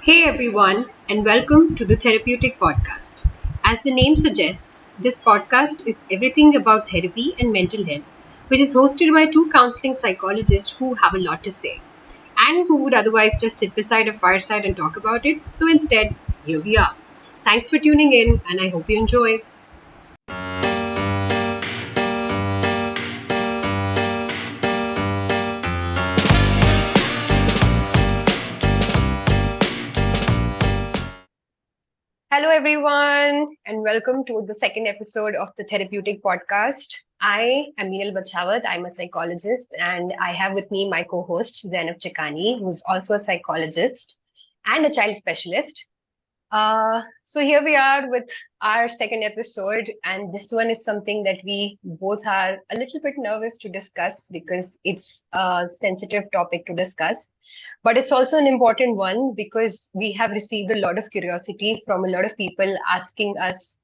Hey everyone, and welcome to the Therapeutic Podcast. As the name suggests, this podcast is everything about therapy and mental health, which is hosted by two counseling psychologists who have a lot to say and who would otherwise just sit beside a fireside and talk about it. So instead, here we are. Thanks for tuning in, and I hope you enjoy. Hello, everyone, and welcome to the second episode of the Therapeutic Podcast. I am Meenal Bachawat. I'm a psychologist, and I have with me my co host, Zainab Chikani, who's also a psychologist and a child specialist. So here we are with our second episode, and this one is something that we both are a little bit nervous to discuss because it's a sensitive topic to discuss. But it's also an important one because we have received a lot of curiosity from a lot of people asking us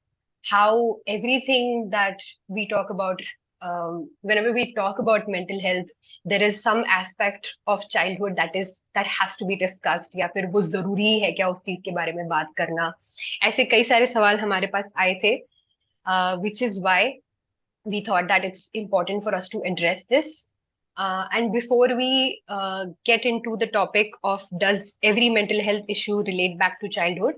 how everything that we talk about, whenever we talk about mental health, there is some aspect of childhood that has to be discussed या फिर वो जरूरी है क्या उस चीज के बारे में बात करना ऐसे कई सारे सवाल हमारे पास आए थे which is why we thought that it's important for us to address this. And before we get into the topic of does every mental health issue relate back to childhood,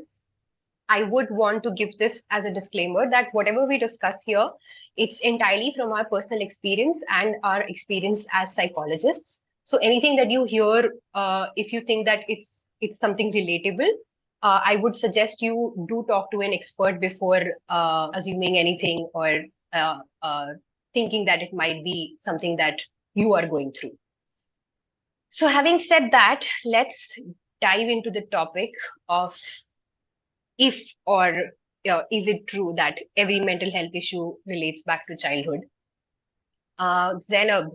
I would want to give this as a disclaimer that whatever we discuss here, it's entirely from our personal experience and our experience as psychologists. So anything that you hear, if you think that it's something relatable, I would suggest you do talk to an expert before assuming anything or thinking that it might be something that you are going through. So having said that, let's dive into the topic of if or is it true that every mental health issue relates back to childhood? Zainab,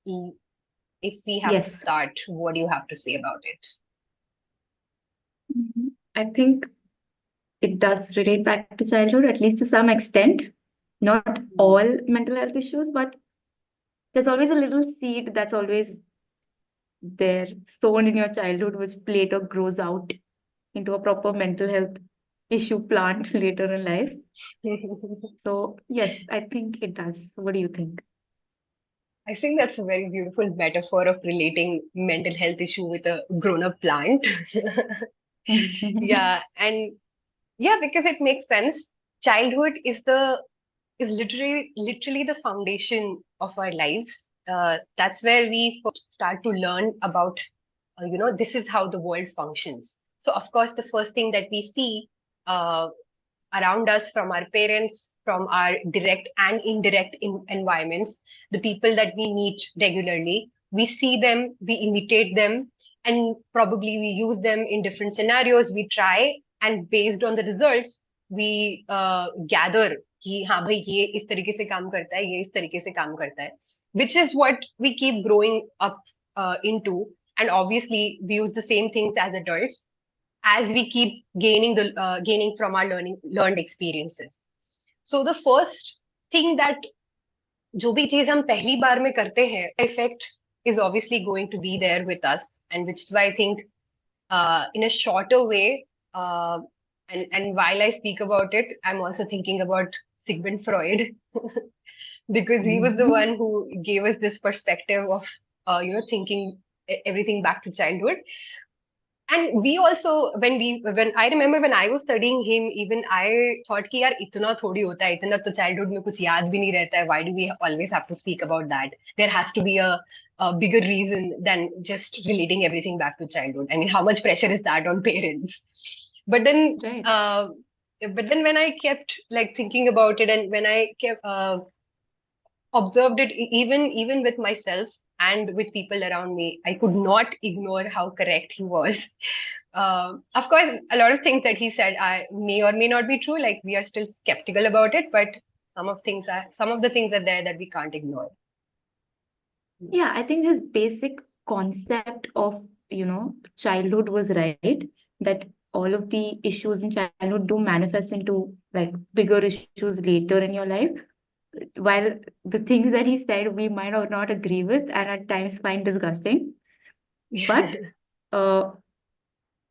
if we have to Yes. start, what do you have to say about it? I think it does relate back to childhood, at least to some extent. Not all mental health issues, but there's always a little seed that's always there, sown in your childhood, which later grows out into a proper mental health issue plant later in life. So, yes, I think it does. What do you think? I think that's a very beautiful metaphor of relating mental health issue with a grown-up plant. Yeah, and yeah, because it makes sense. Childhood is literally the foundation of our lives. That's where we first start to learn about, this is how the world functions. So, of course, the first thing that we see uh, around us from our parents, from our direct and indirect environments, the people that we meet regularly, we see them, we imitate them, and probably we use them in different scenarios. We try, and based on the results, we gather कि हाँ भाई ये इस तरीके से काम करता है ये इस तरीके से काम करता है which is what we keep growing up into, and obviously we use the same things as adults as we keep gaining from our learned experiences. So the first thing that जो भी चीज हम पहली बार में करते हैं effect is obviously going to be there with us, and which is why I think in a shorter way, and while I speak about it, I'm also thinking about Sigmund Freud because he was the one who gave us this perspective of thinking everything back to childhood. And we also, when I remember when I was studying him, even I thought कि यार इतना थोड़ी होता है, इतना तो childhood में कुछ याद भी नहीं रहता है. Why do we always have to speak about that? There has to be a bigger reason than just relating everything back to childhood. I mean, how much pressure is that on parents? But then, Right. when I kept like thinking about it, and when I kept observed it, even with myself and with people around me, I could not ignore how correct he was. Of course, a lot of things that he said I may or may not be true. Like we are still skeptical about it, but some of the things are there that we can't ignore. Yeah, I think his basic concept of, childhood was right, that all of the issues in childhood do manifest into like bigger issues later in your life. While the things that he said we might or not agree with and at times find disgusting, but uh,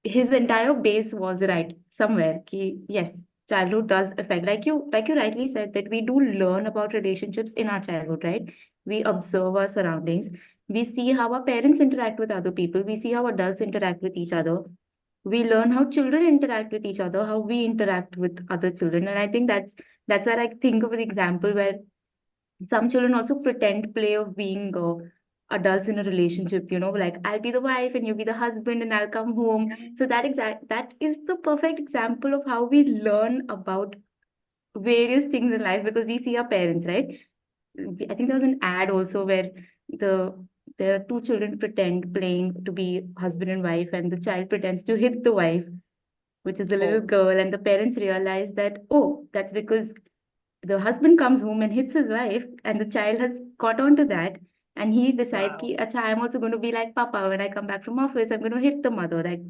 his entire base was right somewhere. Ki, yes, childhood does affect, like you rightly said, that we do learn about relationships in our childhood, right? We observe our surroundings. We see how our parents interact with other people. We see how adults interact with each other. We learn how children interact with each other, how we interact with other children. And I think that's where I think of an example where some children also pretend play of being adults in a relationship, like I'll be the wife and you'll be the husband and I'll come home. So that is the perfect example of how we learn about various things in life because we see our parents, right? I think there was an ad also where the there are two children pretend playing to be husband and wife, and the child pretends to hit the wife, which is the little Oh, girl, and the parents realize that, oh, that's because the husband comes home and hits his wife, and the child has caught on to that, and he decides wow. ki, acha, I'm also going to be like Papa. When I come back from office, I'm going to hit the mother, like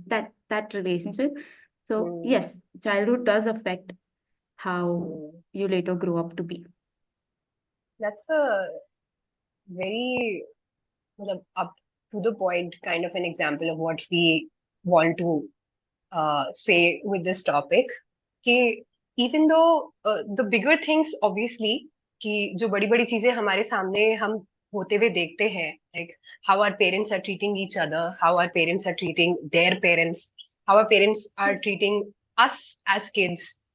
that relationship. So Hmm. yes, childhood does affect how Hmm. you later grow up to be. That's a very up to the point kind of an example of what we want to say with this topic. कि even though the bigger things obviously कि जो बड़ी बड़ी चीजें हमारे सामने हम होते हुए देखते हैं, like how our parents are treating each other, how our parents are treating their parents, how our parents are Yes. treating us as kids,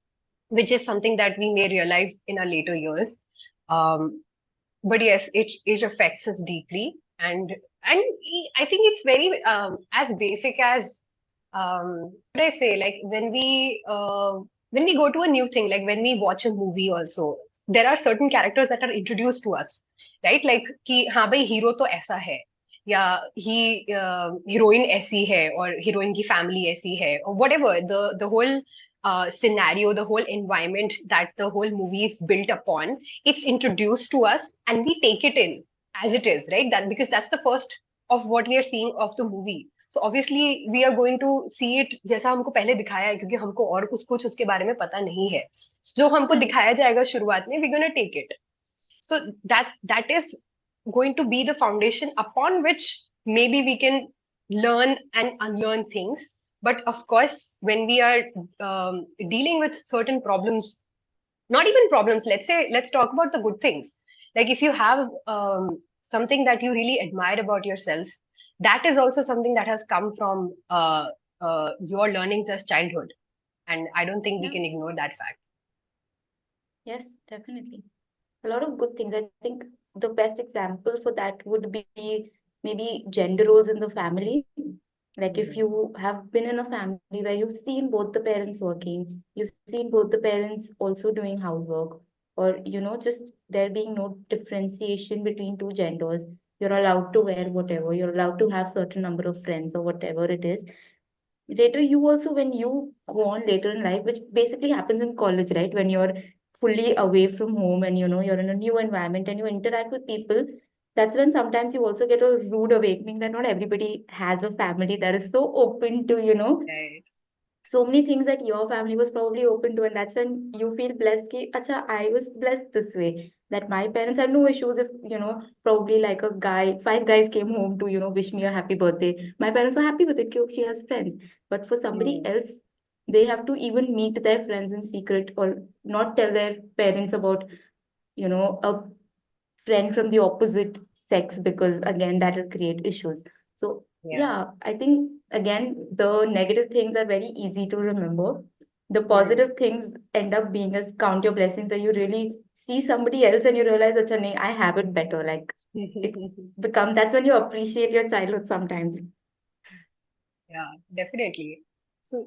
which is something that we may realize in our later years. um, but yes, it affects us deeply, and I think it's very as basic as what I say, like when we go to a new thing, like when we watch a movie also, there are certain characters that are introduced to us, right? Like कि हाँ भाई hero तो ऐसा है, या ही heroine ऐसी है, और हीरोइन की फैमिली ऐसी है, or whatever the whole scenario, the whole environment that the whole movie is built upon, it's introduced to us and we take it in as it is, right? That because that's the first of what we are seeing of the movie. So obviously we are going to see it जैसा हमको पहले दिखाया है, क्योंकि हमको और कुछ उसके बारे में पता नहीं है. जो हमको Correct. दिखाया जाएगा शुरुआत में, we're gonna take it. So that is going to be the foundation upon which maybe we can learn and unlearn things. But of course, when we are dealing with certain problems, not even problems, let's say, let's talk about the good things. Like if you have something that you really admire about yourself, that is also something that has come from your learnings as childhood, and I don't think we Yeah. can ignore that fact. Yes, definitely. A lot of good things. I think the best example for that would be maybe gender roles in the family. Like if Mm. you have been in a family where you've seen both the parents working, you've seen both the parents also doing housework, or just there being no differentiation between two genders. You're allowed to wear whatever, you're allowed to have certain number of friends or whatever it is. Later, you also, when you go on later in life, which basically happens in college, right? When you're fully away from home and you're in a new environment and you interact with people, that's when sometimes you also get a rude awakening that not everybody has a family that is so open to Right. so many things that your family was probably open to, and that's when you feel blessed ki, acha, I was blessed this way, that my parents had no issues if probably like a guy, five guys came home to wish me a happy birthday. My parents were happy with it ki, she has friends. But for somebody Mm. else, they have to even meet their friends in secret or not tell their parents about a friend from the opposite sex, because again that will create issues. So Yeah. yeah, I think again the negative things are very easy to remember. The Mm. positive things end up being as count your blessings, where you really see somebody else and you realize that I have it better. Like it that's when you appreciate your childhood sometimes. Yeah, definitely. So,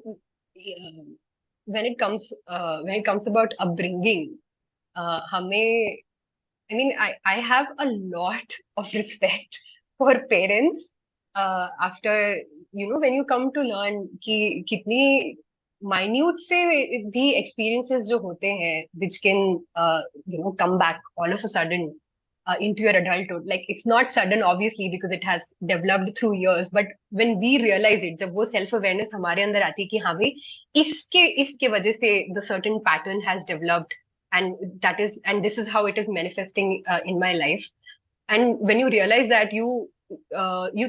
when it comes about upbringing, हमें, I mean, I have a lot of respect for parents after, when you come to learn कि कितनी minute से भी experiences जो होते हैं which can come back all of a sudden into your adulthood. Like it's not sudden obviously because it has developed through years, but when we realize it, जब वो self awareness हमारे अंदर आती है कि हाँ भाई इसके वजह से the certain pattern has developed, and this is how it is manifesting in my life. And when you realize that, you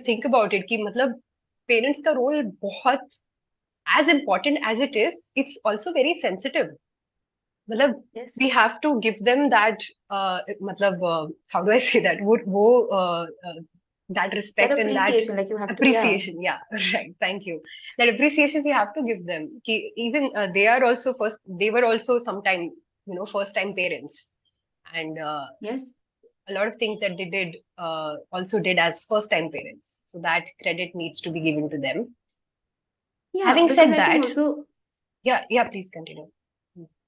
think about it कि मतलब पेरेंट्स का रोल बहुत as important as it is, it's also very sensitive. मतलब Yes. we have to give them that मतलब how do I say that that That respect and that appreciation, like you have to, yeah. appreciation. Yeah, right. Thank you. That appreciation we have to give them. कि even they are also first. They were also sometime first time parents, and Yes. a lot of things that they did also did as first time parents. So that credit needs to be given to them. Yeah, Having because said I think that, also yeah, please continue.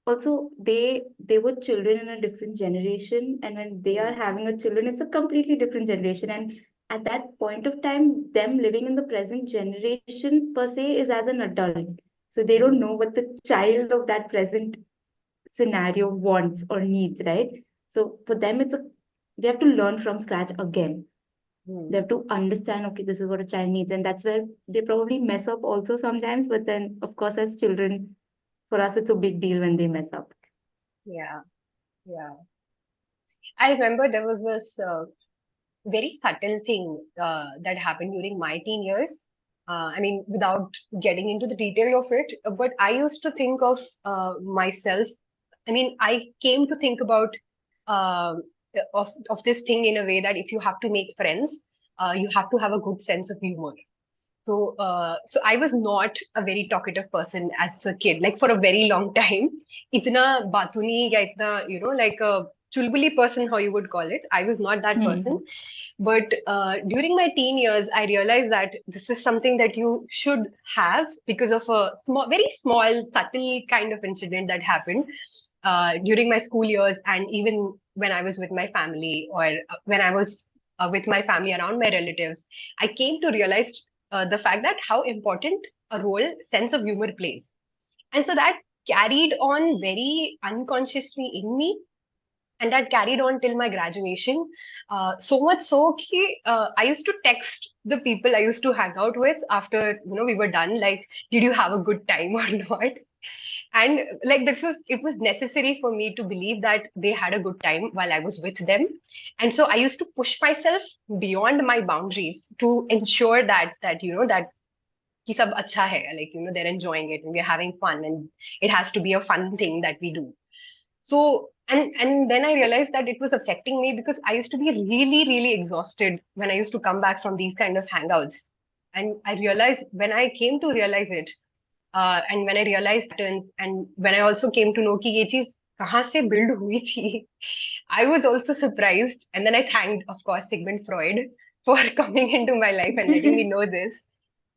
also they were children in a different generation, and when they are Hmm. having a children, it's a completely different generation. And at that point of time, them living in the present generation per se is as an adult, so they don't Hmm. know what the child of that present scenario wants or needs, right? So for them, they have to learn from scratch again. They Hmm. have to understand, okay, this is what a child needs, and that's where they probably mess up also sometimes. But then, of course, as children, for us, it's a big deal when they mess up. Yeah, yeah. I remember there was this very subtle thing that happened during my teen years. I mean, without getting into the detail of it, but I used to think of myself. I mean, I came to think about um of this thing in a way that if you have to make friends, you have to have a good sense of humor. So I was not a very talkative person as a kid, like for a very long time. Itna batuni ya itna, like a chulbuli person, how you would call it. I was not that person. Hmm. But during my teen years, I realized that this is something that you should have because of a small, very small, subtle kind of incident that happened during my school years, and even when I was with my family, or when I was with my family around my relatives. I came to realize the fact that how important a role sense of humor plays. And so that carried on very unconsciously in me, and that carried on till my graduation. So much so कि, I used to text the people I used to hang out with after we were done, like, did you have a good time or not? And like it was necessary for me to believe that they had a good time while I was with them. And so I used to push myself beyond my boundaries to ensure that कि सब अच्छा है, like they're enjoying it and we're having fun, and it has to be a fun thing that we do. So and then I realized that it was affecting me because I used to be really, really exhausted when I used to come back from these kind of hangouts. And I realized when I came to realize it, and when I realized patterns, and when I also came to know कि ये चीज कहाँ से build हुई थी, I was also surprised. And then I thanked, of course, Sigmund Freud for coming into my life and letting me know this.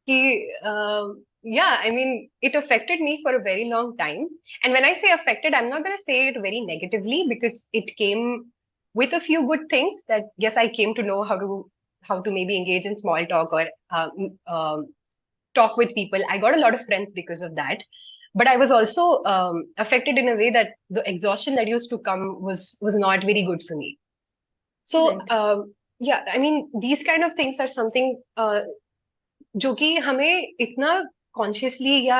Yeah, I mean, it affected me for a very long time. And when I say affected, I'm not going to say it very negatively because it came with a few good things that, yes, I came to know how to maybe engage in small talk or talk with people. I got a lot of friends because of that. But I was also affected in a way that the exhaustion that used to come was not very good for me. So Right. yeah, I mean, these kind of things are something जो कि हमें इतना consciously या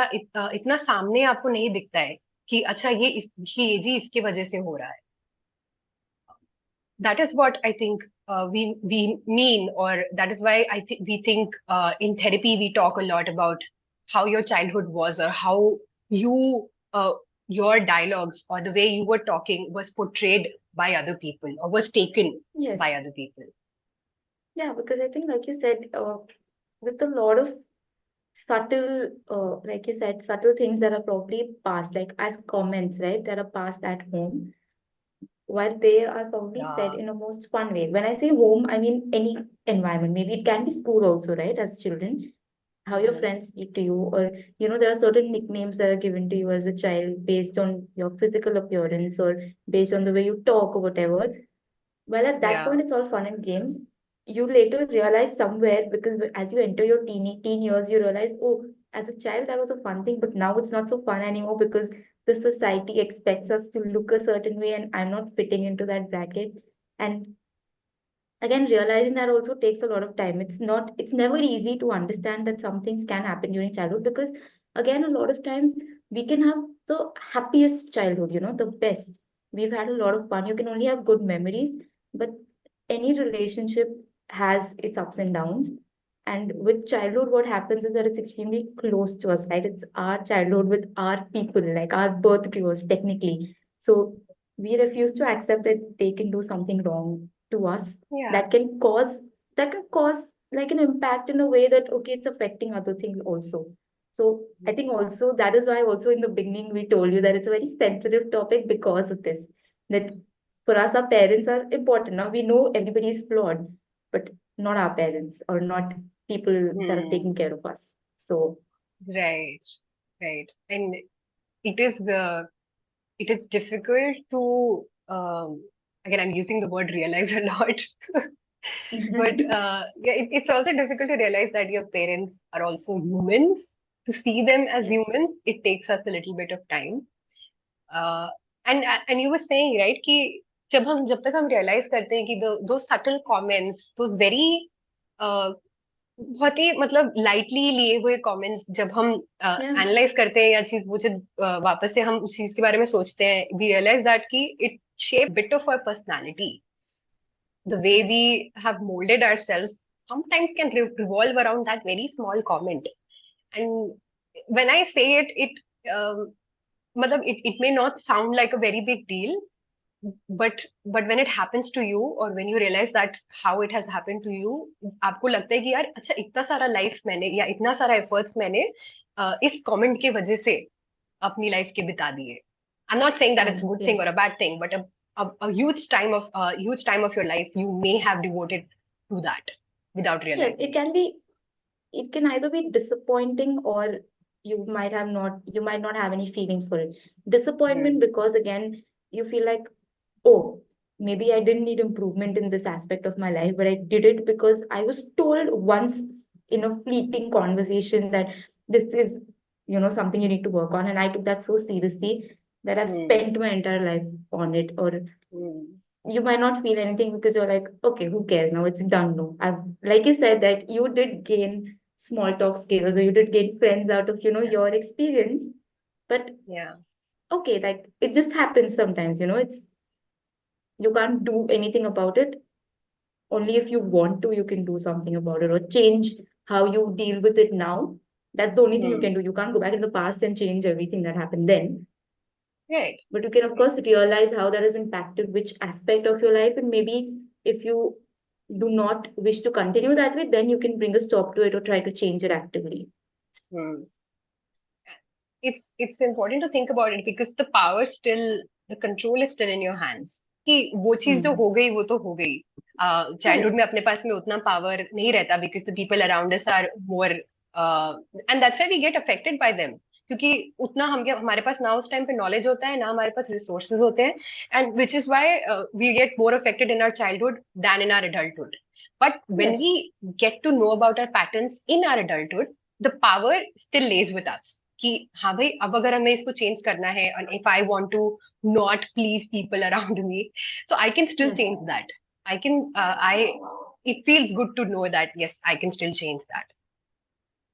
इतना सामने आपको नहीं दिखता है कि अच्छा ये जी इसके वजह से हो रहा है. That is what I think we mean, or that is why we think in therapy we talk a lot about how your childhood was, or how you your dialogues or the way you were talking was portrayed by other people or was taken by Yes. other people. Yeah, because I think, like you said, with a lot of subtle, like you said, subtle things that are probably passed, like as comments, right, that are passed at home, while they are probably said Yeah, in a most fun way. When I say home, I mean any environment. Maybe it can be school also, right? As children, how your mhm. friends speak to you, or there are certain nicknames that are given to you as a child based on your physical appearance or based on the way you talk or whatever. Well, at that Yeah, point, it's all fun and games. You later realize somewhere, because as you enter your teen years, you realize, oh, as a child, that was a fun thing, but now it's not so fun anymore because the society expects us to look a certain way, and I'm not fitting into that bracket. And again, realizing that also takes a lot of time. It's never easy to understand that some things can happen during childhood, because again, a lot of times we can have the happiest childhood, the best. We've had a lot of fun. You can only have good memories, but any relationship has its ups and downs. And with childhood, what happens is that it's extremely close to us, right? It's our childhood with our people, like our birth to us, technically. So we refuse to accept that they can do something wrong to us Yeah. that can cause like an impact in a way that okay, it's affecting other things also. So I think also that is why also in the beginning we told you that it's a very sensitive topic because of this. That for us, our parents are important. Now we know everybody is flawed, but not our parents or not people that are Hmm. taking care of us. So Right. Right. And it is the it is difficult to again, I'm using the word realize a lot. But yeah, it's also difficult to realize that your parents are also humans. To see them as yes, humans, it takes us a little bit of time. Uh, and you were saying, right, कि जब तक हम realize करते हैं कि those subtle comments, those very बहुत ही मतलब lightly लिए हुए कमेंट्स जब हम yeah, एनालाइज करते हैं या चीज वो जब वापस से हम उस चीज के बारे में सोचते हैं वी रियलाइज दैट कि it shape bit of our personality the way yes, we have molded ourselves sometimes can revolve around that very small comment. And when I say it, matlab, it may not sound like a very big deal, but when it happens to you or when you realize that how it has happened to you, आपको लगता है कि यार अच्छा इतना सारा life मैंने या इतना सारा एफर्ट्स मैंने इस कमेंट की वजह से अपनी लाइफ के बिता दिए. I'm not saying that it's a good thing or yes. a bad thing, but a huge time of your life you may have devoted to that without Yes, realizing it it. can be, it can either be disappointing or you might not have any feelings for it. Disappointment Hmm. because again, you feel like, oh, maybe I didn't need improvement in this aspect of my life, but I did it because I was told once in a fleeting conversation that this is, something you need to work on. And I took that so seriously that I've Hmm. spent my entire life on it. Or Hmm. you might not feel anything because you're like, okay, who cares now? It's done. No, I've, like you said, that you did gain small talk skills or you did gain friends out of, Yeah. your experience. But Yeah. okay, like it just happens sometimes, you can't do anything about it. Only if you want to, you can do something about it or change how you deal with it now. That's the only thing you Hmm. can do. You can't go back in the past and change everything that happened then. Right. But you can, of Right. course, realize how that has impacted which aspect of your life. And maybe if you do not wish to continue that way, then you can bring a stop to it or try to change it actively. Hmm. It's important to think about it because the control is still in your hands. कि वो चीज जो Hmm. हो गई वो तो हो गई. Yeah. चाइल्डहुड में अपने पास में उतना पावर नहीं रहता because the people around us are more and that's why we get affected by them. क्योंकि उतना हमारे पास ना उस टाइम पे नॉलेज होता है ना हमारे पास रिसोर्सेज होते हैं and which is why we get more affected in our childhood than in our adulthood. But when Yes. we get to know about our patterns in our adulthood, the power still lays with us. कि हाँ भाई अब अगर हमें इसको change करना है and if I want to not please people around me, so I can still Yes. change that. I can I it feels good to know that yes I can still change that.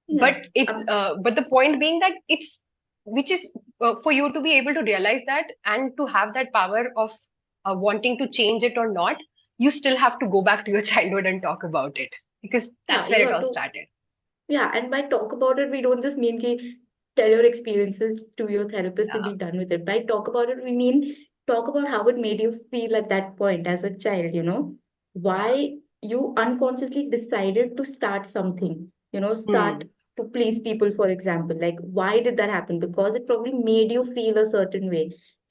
Yeah. But the point being that it's which is for you to be able to realize that and to have that power of wanting to change it or not, you still have to go back to your childhood and talk about it because Yeah. that's where You it have all to. started. Yeah, and by talk about it, we don't just mean ki tell your experiences to your therapist and Yeah. be done with it. By talk about it, we mean talk about how it made you feel at that point as a child, Yeah. why you unconsciously decided to start something, start Hmm. to please people, for example. Like, why did that happen? Because it probably made you feel a certain way.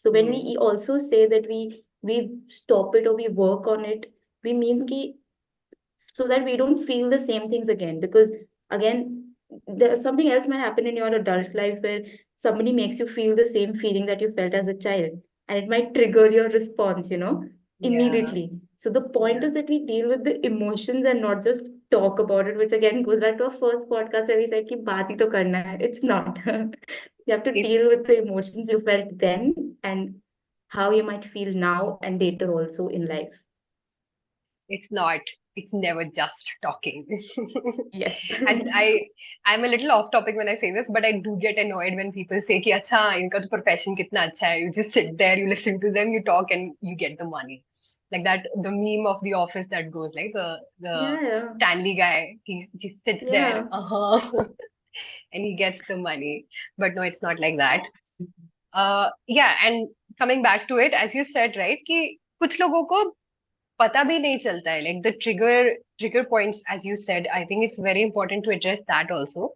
So when Hmm. we also say that we stop it or we work on it, we mean ki so that we don't feel the same things again. Because again, there's something else might happen in your adult life where somebody makes you feel the same feeling that you felt as a child, and it might trigger your response, Yeah. immediately. So the point Yeah. is that we deal with the emotions and not just talk about it, which again goes back to our first podcast where we said ki baat hi to karna hai. It's not. You have to It's deal with the emotions you felt then and how you might feel now and later also in life. it's not. It's never just talking. Yes. And I'm a little off topic when I say this, but I do get annoyed when people say कि अच्छा इनका तो profession कितना अच्छा है. You just sit there, you listen to them, you talk, and you get the money. like that the meme of the office that goes like the Yeah, yeah, Stanley guy. He sits there, yeah. and he gets the money. But no, it's not like that. Yeah, and coming back to it, as you said, right, कि कुछ लोगों को पता भी नहीं चलता है, like the trigger points, as you said. I think it's very important to address that also.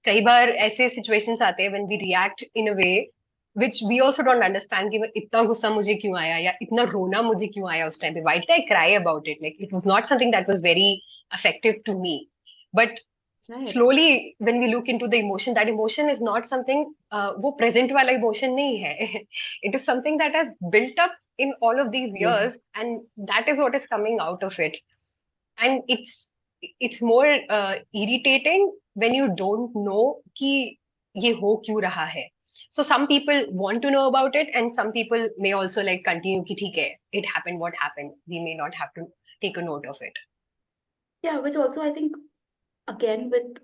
कई बार ऐसे सिचुएशंस आते हैं when we react in a way which we also don't understand कि इतना गुस्सा मुझे क्यों आया या इतना रोना मुझे क्यों आया उस टाइम पे. Why did I cry about it? Like it was not something that was very affective to me. But Right. slowly when we look into the emotion, that emotion is not something, वो present वाला emotion नहीं है. It is something that has built up in all of these Yes. years, and that is what is coming out of it. And it's more irritating when you don't know कि ये हो क्यों रहा है. So some people want to know about it, and some people may also like continue कि ठीक है, it happened what happened, we may not have to take a note of it. Yeah, which also I think again with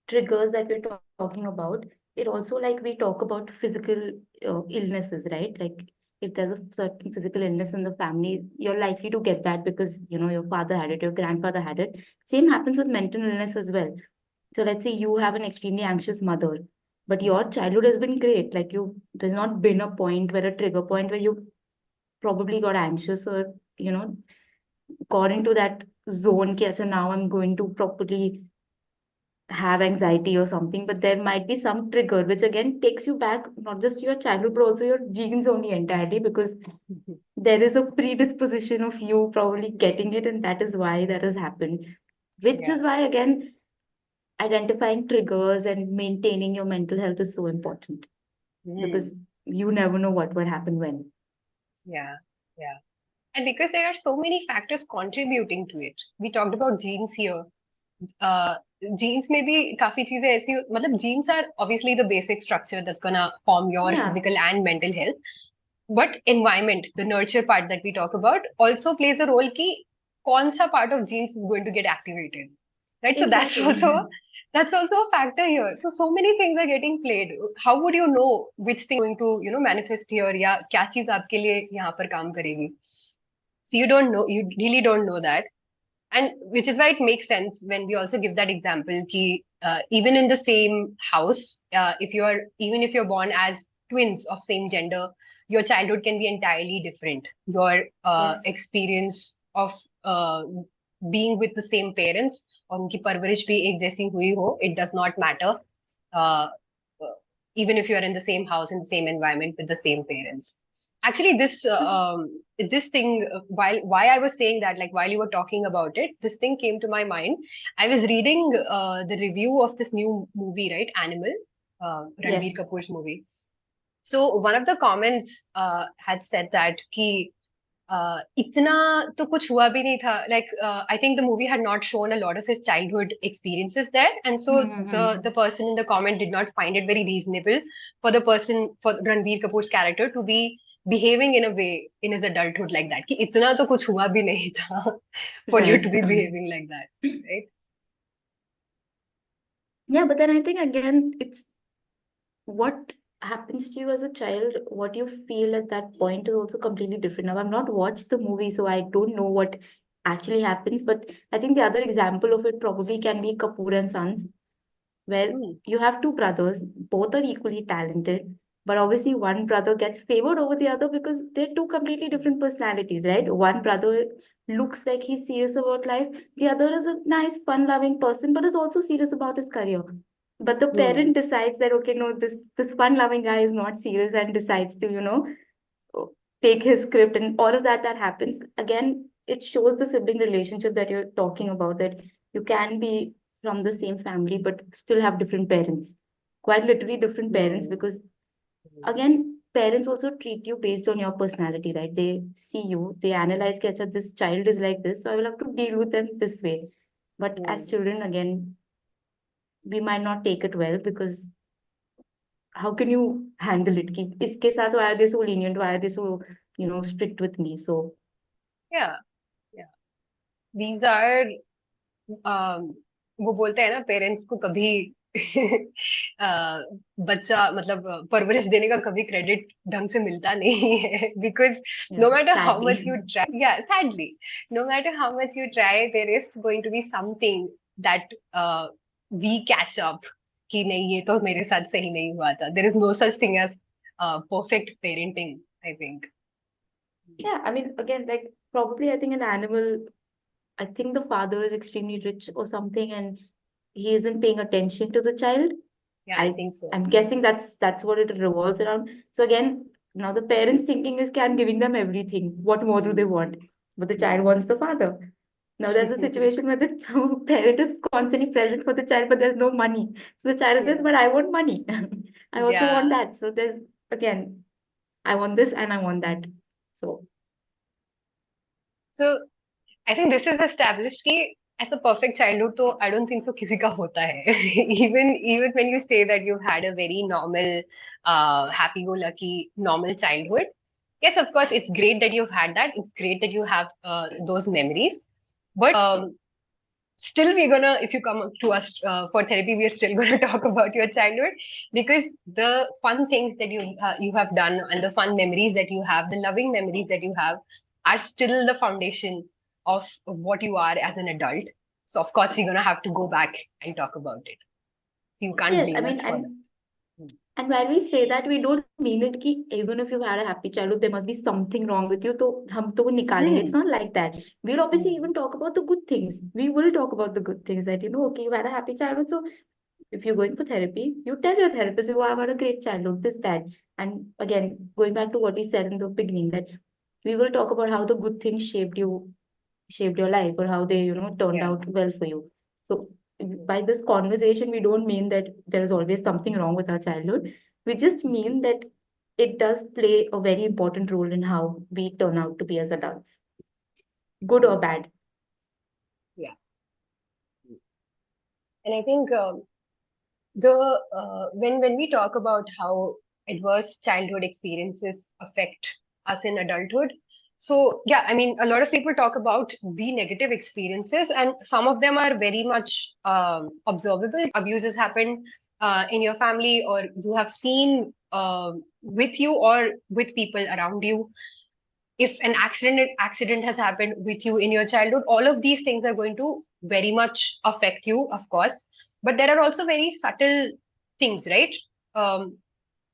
triggers that we're talking about, it also like we talk about physical illnesses, right? Like if there's a certain physical illness in the family, you're likely to get that because you know your father had it, your grandfather had it. Same happens with mental illness as well. So let's say you have an extremely anxious mother, but your childhood has been great. Like you, there's not been a point where a trigger point where you probably got anxious or you know got into that zone. Ki, "Acha, now I'm going to properly have anxiety or something," but there might be some trigger which again takes you back not just to your childhood but also your genes only entirely because there is a predisposition of you probably getting it and that is why that has happened, which Yeah. is why again identifying triggers and maintaining your mental health is so important because Hmm. you never know what would happen when. Yeah. Yeah. And because there are so many factors contributing to it, we talked about genes here. uh, Genes में भी काफी चीजें ऐसी, मतलब genes are obviously the basic structure that's gonna form your Yeah. physical and mental health. But environment, the nurture part that we talk about, also plays a role कि कौन सा part of genes is going to get activated, right? So that's Exactly. also that's also a factor here. So many things are getting played. How would you know which thing is going to manifest here, या क्या चीज आपके लिए यहाँ पर काम करेगी? So you don't know, you really don't know that. And which is why it makes sense when we also give that example ki, even in the same house, if you are, even if you're born as twins of same gender, your childhood can be entirely different. Your Yes. experience of uh, being with the same parents और उनकी परवरिश भी एक जैसी हुई हो, it does not matter. uh, Even if you are in the same house, in the same environment with the same parents. Actually, this thing, while why I was saying that, like while you were talking about it, this thing came to my mind. I was reading the review of this new movie, right, Animal, Yes. Ranbir Kapoor's movie. So one of the comments had said that कि इतना तो कुछ हुआ भी नहीं था. Like I think the movie had not shown a lot of his childhood experiences there, and so the Mm-hmm. person in the comment did not find it very reasonable for the person, for Ranbir Kapoor's character to be behaving in a way in his adulthood like that कि इतना तो कुछ हुआ भी नहीं था for you Right. to be behaving like that, right? Yeah, but then I think again, it's what happens to you as a child, what you feel at that point is also completely different. Now, I've not watched the movie, so I don't know what actually happens. But I think the other example of it probably can be Kapoor and Sons, where Hmm. you have two brothers, both are equally talented, but obviously one brother gets favored over the other because they're two completely different personalities, right? One brother looks like he's serious about life, the other is a nice, fun loving person, but is also serious about his career. But the Hmm. parent decides that, okay, no, this fun loving guy is not serious and decides to, you know, take his script and all of that happens. Again, it shows the sibling relationship that you're talking about, that you can be from the same family but still have different parents, quite literally different parents, Hmm. because again parents also treat you based on your personality, right? They see you, they analyze, catch up, this child is like this, so I will have to deal with them this way. But as Hmm. children, again, we might not take it well because how can you handle it कि इसके साथ why are they so lenient, why are they so you know strict with me? So Yeah, yeah. These are, वो बोलते हैं ना, parents को कभी बच्चा मतलब परवरिश देने का कभी क्रेडिट ढंग से मिलता नहीं है because Yeah, no matter how much sadly. You try या sadly no matter how much you try there is going to be something that we catch up कि नहीं ये तो मेरे साथ सही नहीं हुआ था there is no such thing as perfect parenting I think Yeah, I mean, again, like probably I think an animal, I think the father is extremely rich or something, and he isn't paying attention to the child. या आई I think so I'm guessing that's what it revolves around. So again, now the parents thinking is, okay, I'm giving them everything. What more do they want? But the child wants the father. Now there's a situation where the parent is constantly present for the child, but there's no money. So the child says, yeah but I want money. I also want yeah that. So there's again, I want this and I want that. So so I think this is established कि ऐसा perfect childhood तो I don't think so किसी का होता है even even when you say that you had a very normal happy go lucky normal childhood yes of course it's great that you've had that it's great that you have those memories but still we're gonna if you come to us for therapy we're still gonna talk about your childhood because the fun things that you have done and the fun memories that you have the loving memories that you have are still the foundation of what you are as an adult so of course we're gonna have to go back and talk about it so you can't yes, I blame mean, us for that. and while we say that, we don't mean it कि even if you've had a happy childhood, there must be something wrong with you. तो हम तो वो निकालेंगे. It's Hmm. not like that. We'll obviously Hmm. even talk about the good things. We will talk about the good things that, okay, you had a happy childhood. So if you're going for therapy, you tell your therapist, you have had a great childhood, this, that. And again, going back to what we said in the beginning, that we will talk about how the good things shaped your life or how they, turned Yeah. out well for you. So by this conversation, we don't mean that there is always something wrong with our childhood. We just mean that it does play a very important role in how we turn out to be as adults, good or Yes. bad. Yeah. And I think the when we talk about how adverse childhood experiences affect us in adulthood so yeah I mean a lot of people talk about the negative experiences and some of them are very much observable abuses happen in your family or you have seen with you or with people around you if an accident has happened with you in your childhood all of these things are going to very much affect you of course but there are also very subtle things right um,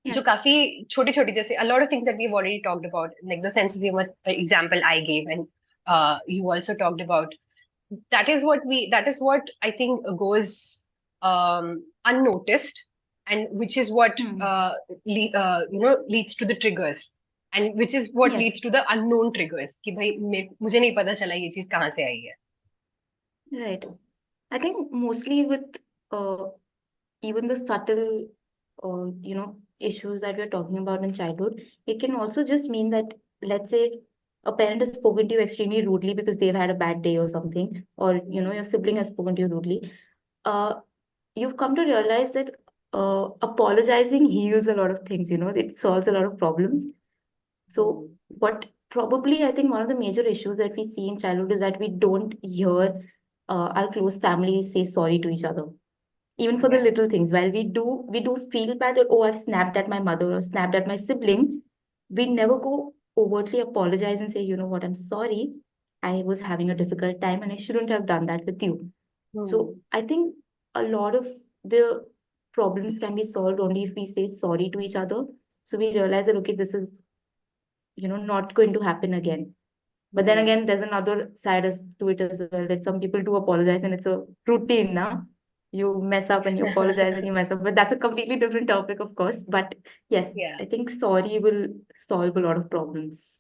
जो Yes. काफी छोटे छोटे जैसे a lot of things that we've already talked about like the sense of humor example I gave and you also talked about that is what I think goes unnoticed and which is what Hmm. leads to the triggers and which is what Yes. leads to the unknown triggers कि भाई मुझे नहीं पता चला ये चीज कहाँ से आई है Right. I think mostly with uh, even the subtle, issues that we're talking about in childhood, it can also just mean that, let's say, a parent has spoken to you extremely rudely because they've had a bad day or something, or, your sibling has spoken to you rudely. Uh, you've come to realize that apologizing heals a lot of things, it solves a lot of problems. So, Hmm. what probably I think one of the major issues that we see in childhood is that we don't hear our close family say sorry to each other, even for the Yeah. little things. While we do feel bad that, oh, I've snapped at my mother or snapped at my sibling, we never go overtly apologize and say, you know what, I'm sorry. I was having a difficult time and I shouldn't have done that with you. So Hmm. I think a lot of the problems can be solved only if we say sorry to each other. So we realize that, okay, this is, not going to happen again. But then Hmm. again, there's another side to it as well, that some people do apologize and it's a routine now. You mess up and you apologize and you mess up. But that's a completely different topic, of course. But yes, Yeah. I think sorry will solve a lot of problems.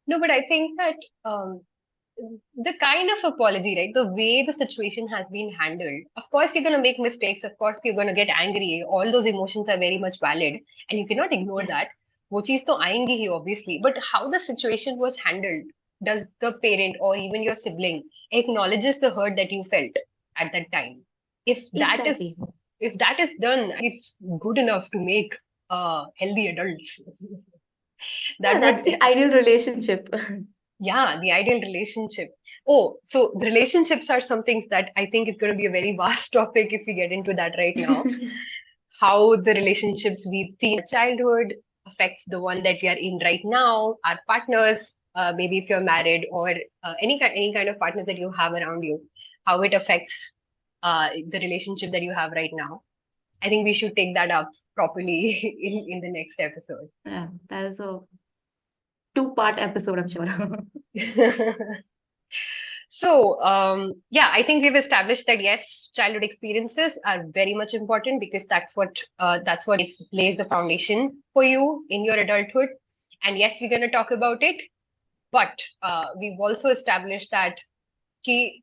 No, but I think that the kind of apology, right? The way the situation has been handled. Of course, you're going to make mistakes. Of course, you're going to get angry. All those emotions are very much valid, and you cannot ignore that. Yes, वो चीज तो आएंगी ही obviously. But how the situation was handled, does the parent or even your sibling acknowledges the hurt that you felt at that time? If that is exactly. if that is done, it's good enough to make healthy adults. Yeah, That that's would the ideal relationship. Yeah, the ideal relationship. Oh, so the relationships are some things that I think it's going to be a very vast topic if we get into that right now. How the relationships we've seen in childhood affects the one that we are in right now, our partners, maybe if you're married or any kind of partners that you have around you, how it affects the relationship that you have right now. I think we should take that up properly in the next episode. Yeah, that is a two-part episode, I'm sure. So, yeah, I think we've established that yes, childhood experiences are very much important because that's what lays the foundation for you in your adulthood. And yes, we're going to talk about it, but we've also established that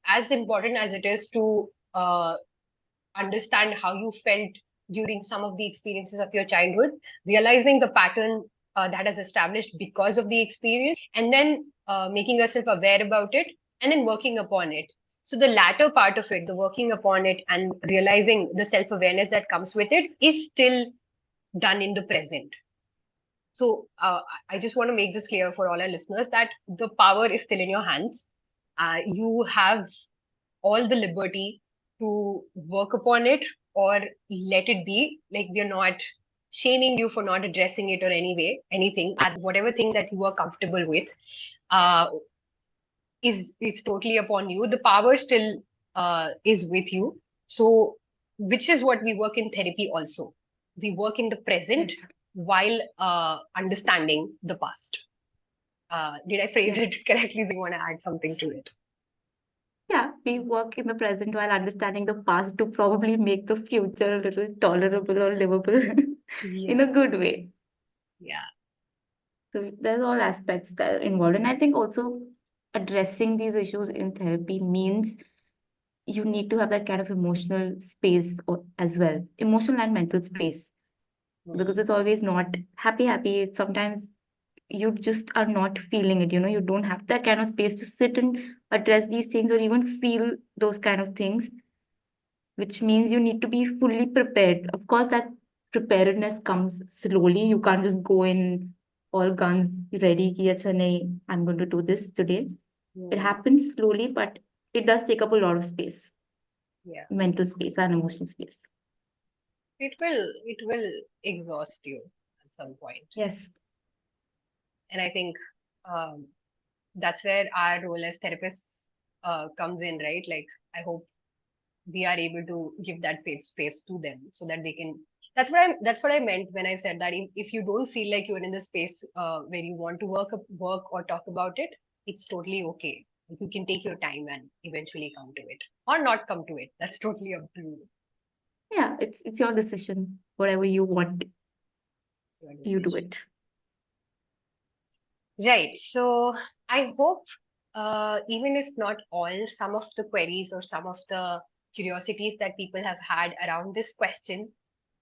as important as it is to understand how you felt during some of the experiences of your childhood, realizing the pattern that has established because of the experience, and then making yourself aware about it, and then working upon it. So, the latter part of it, the working upon it and realizing the self awareness that comes with it, is still done in the present. So, I just want to make this clear for all our listeners that the power is still in your hands. You have all the liberty to work upon it or let it be. Like, we're not shaming you for not addressing it or anything. Whatever thing that you are comfortable with uh, is totally upon you. The power still is with you. So, which is what we work in therapy also. We work in the present Yes, while understanding the past. Did I phrase it yes. correctly? So you want to add something to it? Yeah, we work in the present while understanding the past to probably make the future a little tolerable or livable in a Yeah, good way. yeah. So there's all aspects that are involved. And I think also addressing these issues in therapy means you need to have that kind of emotional space as well, emotional and mental space, because Hmm. it's always not happy, happy. Sometimes you just are not feeling it, you don't have that kind of space to sit and address these things or even feel those kind of things, which means you need to be fully prepared. Of course, that preparedness comes slowly. You can't just go in all guns ready, ki, "Acha, nahi, I'm going to do this today." It Hmm. happens slowly, but it does take up a lot of space, Yeah. mental space and emotional space. It will exhaust you at some point. Yes. And I think um, that's where our role as therapists comes in, right? Like, I hope we are able to give that safe space to them so that they can. That's what I meant when I said that if you don't feel like you're in the space where you want to work or talk about it, it's totally okay. You can take your time and eventually come to it or not come to it. That's totally up to you, Yeah, it's your decision. Whatever you want, your you do decision. it. Right. So I hope, even if not all, some of the queries or some of the curiosities that people have had around this question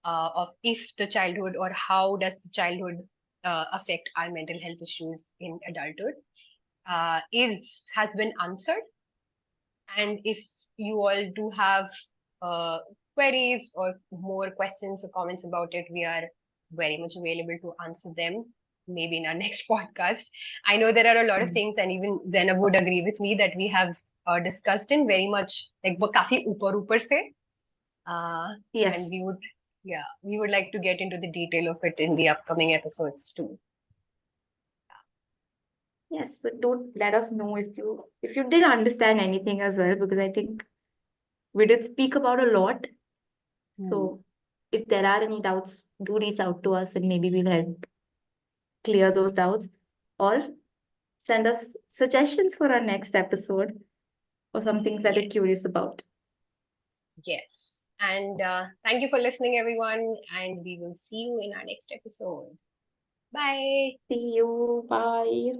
of if the childhood or how does the childhood affect our mental health issues in adulthood is has been answered. And if you all do have uh, queries or more questions or comments about it, we are very much available to answer them maybe in our next podcast. I know there are a lot of Mm. things, and even Zainab would agree with me that we have discussed in very much like वो काफी ऊपर से, uh, and Yes. we would like to get into the detail of it in the upcoming episodes too. Yes. So don't let us know if you didn't understand anything as well, because I think we did speak about a lot. Hmm. So if there are any doubts, do reach out to us and maybe we'll help clear those doubts, or send us suggestions for our next episode or some things that you're Yes. curious about. Yes. And thank you for listening, everyone. And we will see you in our next episode. Bye. See you. Bye.